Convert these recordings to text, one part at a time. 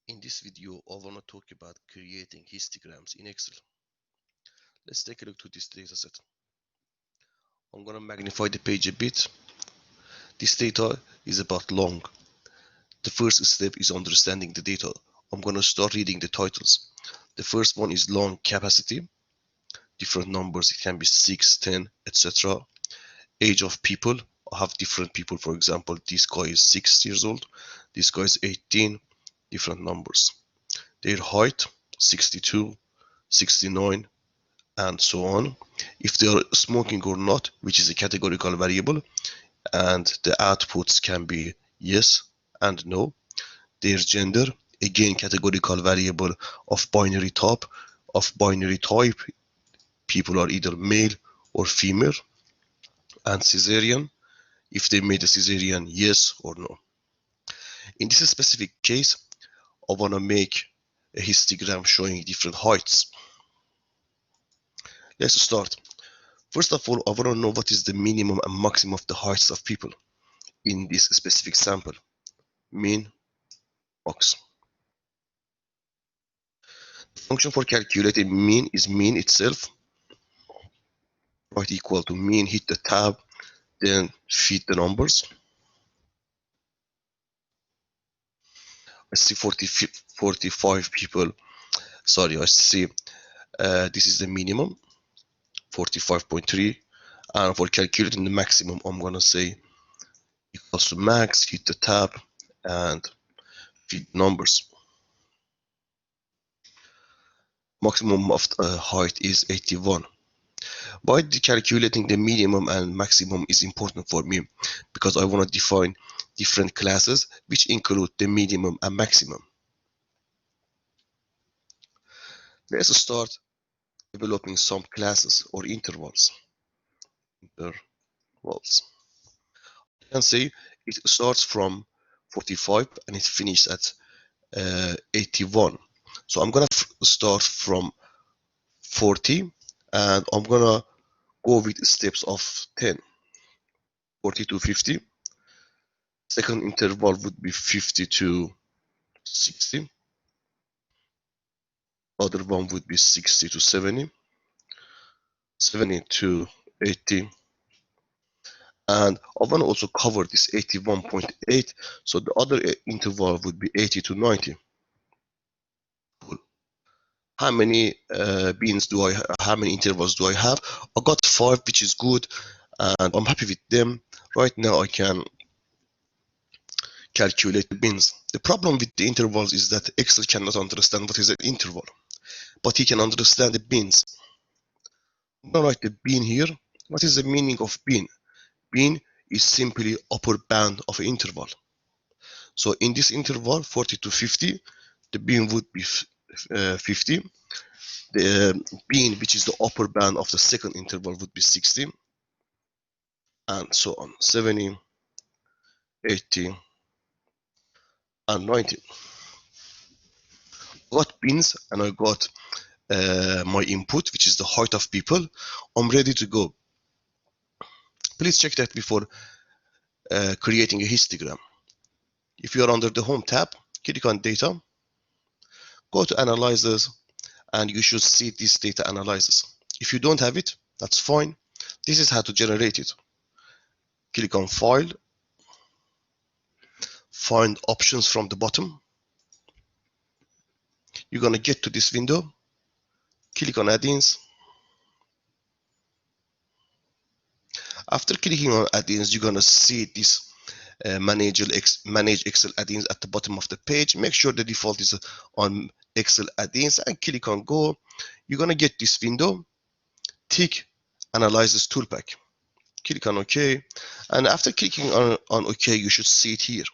In this video, I want to talk about creating histograms in Excel. Let's take a look to this dataset. I'm going to magnify the page a bit. This data is about long. The first step is understanding the data. I'm going to start reading the titles. The first one is long capacity. Different numbers, it can be 6, 10, etc. Age of people, I have different people. For example, this guy is 6 years old. This guy is 18. Different numbers. Their height, 62, 69, and so on. If they are smoking or not, which is a categorical variable, and the outputs can be yes and no. Their gender, again categorical variable of binary type. People are either male or female. And cesarean, if they made a cesarean, yes or no. In this specific case, I want to make a histogram showing different heights. Let's start. First of all, I want to know what is the minimum and maximum of the heights of people in this specific sample. Min, max. The function for calculating mean is mean itself. Right, equal to mean, hit the tab, then feed the numbers. I see 45 people. Sorry, I see this is the minimum, 45.3. And for calculating the maximum, I'm gonna say equals to max, hit the tab, and feed numbers. Maximum of height is 81. Why calculating the minimum and maximum is important for me? Because I want to define different classes which include the minimum and maximum. Let's start developing some classes or intervals. Intervals. You can see it starts from 45 and it finishes at 81. So I'm gonna start from 40 and I'm gonna go with steps of 10. 40 to 50. Second interval would be 50 to 60. Other one would be 60 to 70. 70 to 80. And I want to also cover this 81.8. So the other interval would be 80 to 90. How many how many intervals do I have? I got 5, which is good, and I'm happy with them. Right now I can calculate the bins. The problem with the intervals is that Excel cannot understand what is an interval, but he can understand the bins. I'm gonna write the bin here. What is the meaning of bin? Bin is simply upper bound of an interval. So in this interval, 40 to 50, the bin would be 50. The bin, which is the upper bound of the second interval, would be 60, and so on, 70, 80, and 90. I got bins and I got my input, which is the height of people. I'm ready to go. Please check that before creating a histogram. If you are under the Home tab, click on Data, go to Analyzers, and you should see this data analysis. If you don't have it, that's fine. This is how to generate it. Click on File, find Options from the bottom. You're going to get to this window. Click on Add-ins. After clicking on Add-ins, you're going to see this Manage Excel Add-ins at the bottom of the page. Make sure the default is on Excel Add-ins and click on Go. You're going to get this window. Tick Analysis Toolpack. Click on OK. And after clicking on OK, you should see it here.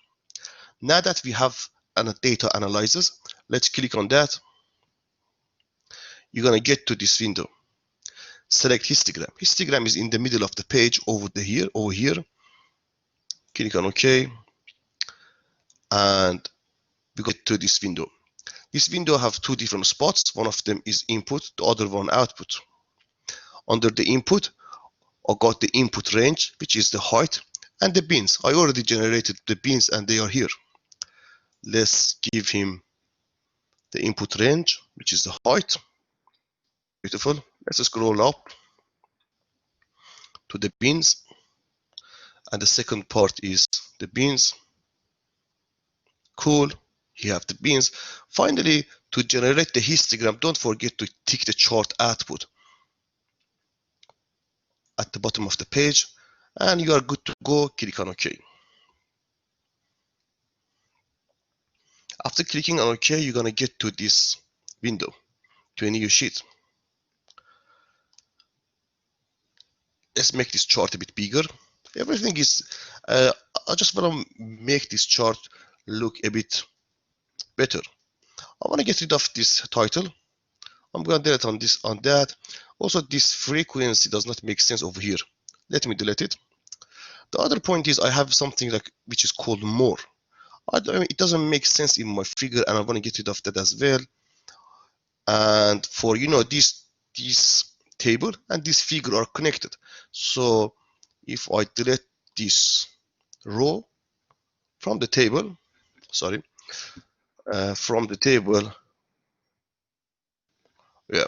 Now that we have a data analysis, let's click on that. You're going to get to this window. Select histogram. Histogram is in the middle of the page over here. Click on OK. And we get to this window. This window have two different spots. One of them is input, the other one output. Under the input, I got the input range, which is the height, and the bins. I already generated the bins and they are here. Let's give him the input range, which is the height. Beautiful. Let's scroll up to the bins, and the second part is the bins. Cool. You have the bins. Finally, to generate the histogram, don't forget to tick the chart output at the bottom of the page, and you are good to go. Click on OK. After clicking on OK, you're gonna get to this window, to a new sheet. Let's make this chart a bit bigger. Everything is, I just want to make this chart look a bit better. I want to get rid of this title. I'm going to delete on this, on that. Also, this frequency does not make sense over here. Let me delete it. The other point is I have something like which is called more. It doesn't make sense in my figure, and I want to get rid of that as well. And for this table and this figure are connected. So if I delete this row from the table, sorry, from the table, yeah,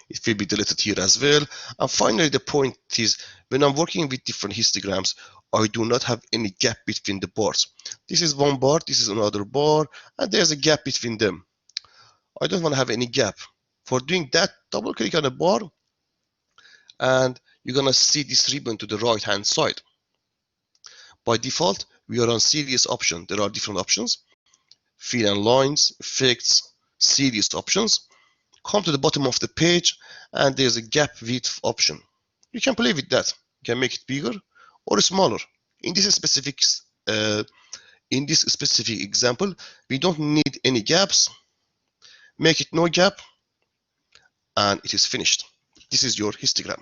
it will be deleted here as well. And finally, the point is, when I'm working with different histograms, I do not have any gap between the bars. This is one bar, this is another bar, and there's a gap between them. I don't want to have any gap. For doing that, double click on the bar, and you're gonna see this ribbon to the right hand side. By default, we are on series option. There are different options: fill and lines, effects, series options. Come to the bottom of the page, and there's a gap width option. You can play with that. You can make it bigger or smaller. In this specific example, we don't need any gaps. Make it no gap, and it is finished. This is your histogram.